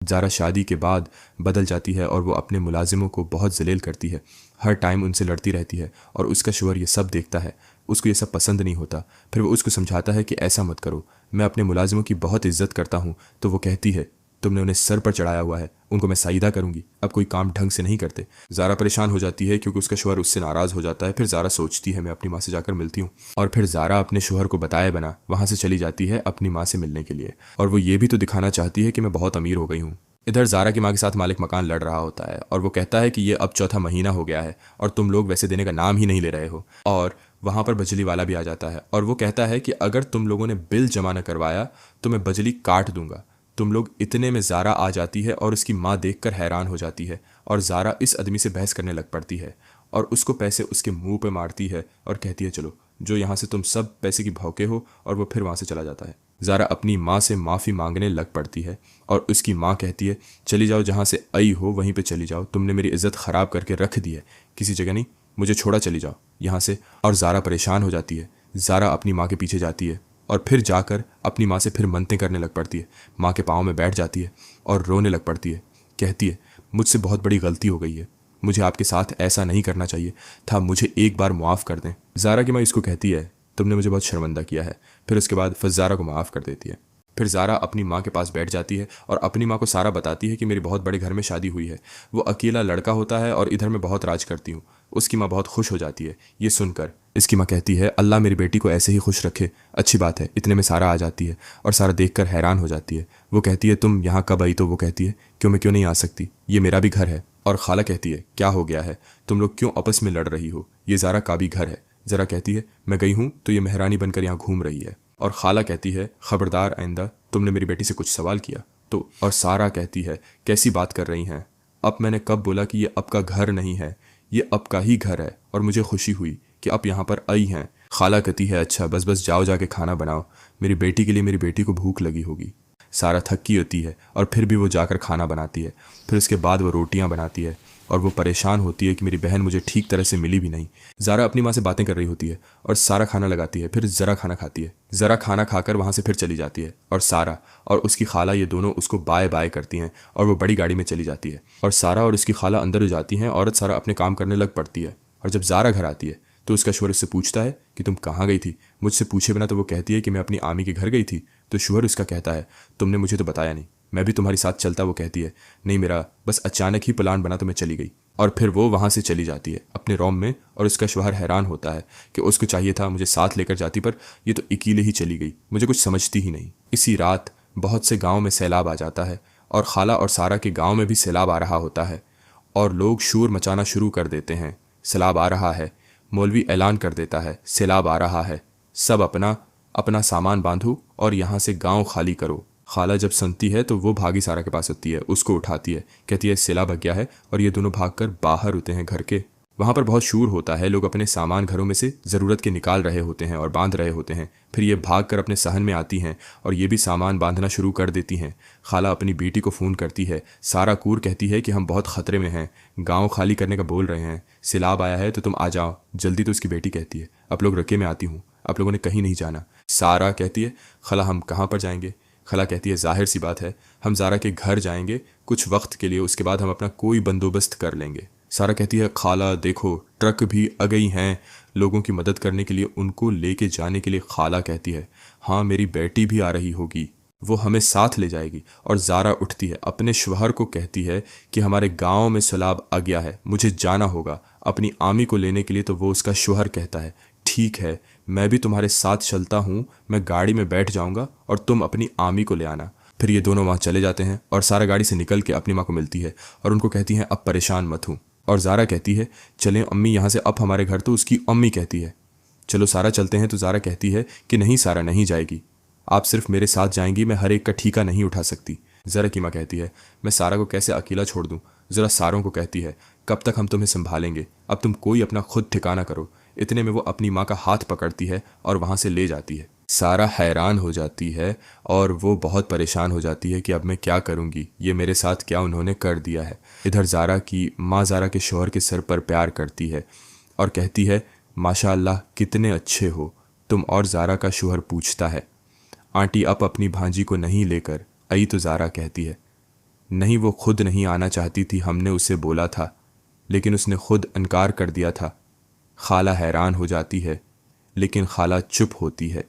ज़ारा शादी के बाद बदल जाती है और वो अपने मुलाजिमों को बहुत जलील करती है, हर टाइम उनसे लड़ती रहती है और उसका शोहर ये सब देखता है। उसको ये सब पसंद नहीं होता। फिर वो उसको समझाता है कि ऐसा मत करो, मैं अपने मुलाजिमों की बहुत इज्जत करता हूँ। तो वो कहती है तुमने उन्हें सर पर चढ़ाया हुआ है, उनको मैं साइदा करूंगी, अब कोई काम ढंग से नहीं करते। ज़ारा परेशान हो जाती है क्योंकि उसका शोहर उससे नाराज़ हो जाता है। फिर ज़ारा सोचती है मैं अपनी माँ से जाकर मिलती हूँ, और फिर ज़ारा अपने शोहर को बताए बना वहाँ से चली जाती है अपनी माँ से मिलने के लिए। और वो ये भी तो दिखाना चाहती है कि मैं बहुत अमीर हो गई हूँ। इधर ज़ारा की माँ के साथ मालिक मकान लड़ रहा होता है और वो कहता है कि ये अब चौथा महीना हो गया है और तुम लोग वैसे देने का नाम ही नहीं ले रहे हो। और वहाँ पर बिजली वाला भी आ जाता है और वो कहता है कि अगर तुम लोगों ने बिल जमा न करवाया तो मैं बिजली काट दूंगा। तुम लोग इतने में ज़ारा आ जाती है और उसकी माँ देखकर हैरान हो जाती है और ज़ारा इस आदमी से बहस करने लग पड़ती है और उसको पैसे उसके मुंह पे मारती है और कहती है चलो जो यहाँ से तुम सब पैसे की भौके हो, और वो फिर वहाँ से चला जाता है। ज़ारा अपनी माँ से माफ़ी मांगने लग पड़ती है और उसकी माँ कहती है चली जाओ, जहाँ से आई हो वहीं पे चली जाओ, तुमने मेरी इज्जत ख़राब करके रख दी है, किसी जगह नहीं, मुझे छोड़ा, चली जाओ यहाँ से। और ज़ारा परेशान हो जाती है। ज़ारा अपनी माँ के पीछे जाती है और फिर जाकर अपनी माँ से फिर मन्नतें करने लग पड़ती है। माँ के पाँव में बैठ जाती है और रोने लग पड़ती है। कहती है मुझसे बहुत बड़ी गलती हो गई है, मुझे आपके साथ ऐसा नहीं करना चाहिए था, मुझे एक बार मुआफ़ कर दें। ज़ारा की माँ इसको कहती है तुमने मुझे बहुत शर्मिंदा किया है। फिर उसके बाद फिर ज़ारा को माफ़ कर देती है। फिर ज़ारा अपनी माँ के पास बैठ जाती है और अपनी माँ को सारा बताती है कि मेरी बहुत बड़े घर में शादी हुई है, वो अकेला लड़का होता है और इधर मैं बहुत राज करती हूँ। उसकी माँ बहुत खुश हो जाती है ये सुनकर। इसकी माँ कहती है अल्लाह मेरी बेटी को ऐसे ही खुश रखे, अच्छी बात है। इतने में सारा आ जाती है और सारा देखकर हैरान हो जाती है। वो कहती है तुम यहाँ कब आई? तो वो कहती है क्यों, मैं क्यों नहीं आ सकती, ये मेरा भी घर है। और खाला कहती है क्या हो गया है, तुम लोग क्यों आपस में लड़ रही हो, ये ज़ारा का भी घर है। ज़रा कहती है मैं गई हूँ तो ये मेहरानी बनकर यहाँ घूम रही है। और खाला कहती है खबरदार आइंदा तुमने मेरी बेटी से कुछ सवाल किया तो। और सारा कहती है कैसी बात कर रही हैं, अब मैंने कब बोला कि ये अब का घर नहीं है, ये अब का ही घर है और मुझे खुशी हुई कि अब यहाँ पर आई हैं। खाला कहती है अच्छा बस बस जाओ जाके खाना बनाओ, मेरी बेटी के लिए, मेरी बेटी को भूख लगी होगी। सारा थकी होती है और फिर भी वो जाकर खाना बनाती है। फिर उसके बाद वो रोटियां बनाती है और वो परेशान होती है कि मेरी बहन मुझे ठीक तरह से मिली भी नहीं। ज़ारा अपनी माँ से बातें कर रही होती है और सारा खाना लगाती है। फिर ज़रा खाना खाती है। ज़रा खाना खाकर वहाँ से फिर चली जाती है और सारा और उसकी खाला ये दोनों उसको बाय बाय करती हैं और वो बड़ी गाड़ी में चली जाती है। और सारा और उसकी खाला अंदर हो जाती हैं। औरत सारा अपने काम करने लग पड़ती है और जब ज़ारा घर आती है तो उसका शोहर उससे पूछता है कि तुम कहाँ गई थी, मुझसे पूछे बिना। तो वो कहती है कि मैं अपनी आमी के घर गई थी। तो शोहर उसका कहता है तुमने मुझे तो बताया नहीं, मैं भी तुम्हारे साथ चलता। वो कहती है नहीं, मेरा बस अचानक ही प्लान बना तो मैं चली गई। और फिर वो वहाँ से चली जाती है अपने रोम में और उसका शोहर हैरान होता है कि उसको चाहिए था मुझे साथ लेकर जाती, पर ये तो अकेले ही चली गई, मुझे कुछ समझती ही नहीं। इसी रात बहुत से गाँव में सैलाब आ जाता है और खाला और सारा के गाँव में भी सैलाब आ रहा होता है और लोग शोर मचाना शुरू कर देते हैं सैलाब आ रहा है। मौलवी ऐलान कर देता है सैलाब आ रहा है, सब अपना अपना सामान बांधो और यहाँ से गांव खाली करो। खाला जब सुनती है तो वो भागी सारा के पास होती है, उसको उठाती है, कहती है सैलाब आ गया है। और ये दोनों भागकर बाहर होते हैं घर के। वहाँ पर बहुत शोर होता है, लोग अपने सामान घरों में से ज़रूरत के निकाल रहे होते हैं और बांध रहे होते हैं। फिर ये भागकर अपने सहन में आती हैं और ये भी सामान बांधना शुरू कर देती हैं। खाला अपनी बेटी को फ़ोन करती है, सारा कूर कहती है कि हम बहुत ख़तरे में हैं, गांव खाली करने का बोल रहे हैं, सैलाब आया है तो तुम आ जाओ जल्दी। तो उसकी बेटी कहती है आप लोग रके में आती हूँ, आप लोगों ने कहीं नहीं जाना। सारा कहती है खला हम कहाँ पर जाएंगे। खला कहती है जाहिर सी बात है, हम ज़ारा के घर जाएंगे कुछ वक्त के लिए, उसके बाद हम अपना कोई बंदोबस्त कर लेंगे। सारा कहती है खाला देखो ट्रक भी आ गई हैं लोगों की मदद करने के लिए, उनको लेके जाने के लिए। खाला कहती है हाँ मेरी बेटी भी आ रही होगी, वो हमें साथ ले जाएगी। और ज़ारा उठती है अपने शौहर को कहती है कि हमारे गांव में सैलाब आ गया है, मुझे जाना होगा अपनी आमी को लेने के लिए। तो वो उसका शौहर कहता है ठीक है मैं भी तुम्हारे साथ चलता हूँ, मैं गाड़ी में बैठ जाऊँगा और तुम अपनी आमी को ले आना। फिर ये दोनों वहाँ चले जाते हैं और सारा गाड़ी से निकल के अपनी माँ को मिलती है और उनको कहती हैं अब परेशान मत हूँ। और ज़ारा कहती है चलें अम्मी यहाँ से अब हमारे घर। तो उसकी अम्मी कहती है चलो सारा चलते हैं। तो ज़ारा कहती है कि नहीं सारा नहीं जाएगी, आप सिर्फ मेरे साथ जाएंगी, मैं हर एक का ठीका नहीं उठा सकती। ज़रा की माँ कहती है मैं सारा को कैसे अकेला छोड़ दूँ। ज़रा सारों को कहती है कब तक हम तुम्हें संभालेंगे, अब तुम कोई अपना खुद ठिकाना करो। इतने में वो अपनी माँ का हाथ पकड़ती है और वहाँ से ले जाती है। सारा हैरान हो जाती है और वो बहुत परेशान हो जाती है कि अब मैं क्या करूँगी, ये मेरे साथ क्या उन्होंने कर दिया है। इधर ज़ारा की माँ ज़ारा के शौहर के सर पर प्यार करती है और कहती है माशाअल्लाह कितने अच्छे हो तुम। और ज़ारा का शौहर पूछता है आंटी अब अपनी भांजी को नहीं लेकर आई। तो ज़ारा कहती है नहीं, वो खुद नहीं आना चाहती थी, हमने उसे बोला था, लेकिन उसने खुद इनकार कर दिया था। खाला हैरान हो जाती है, लेकिन खाला चुप होती है।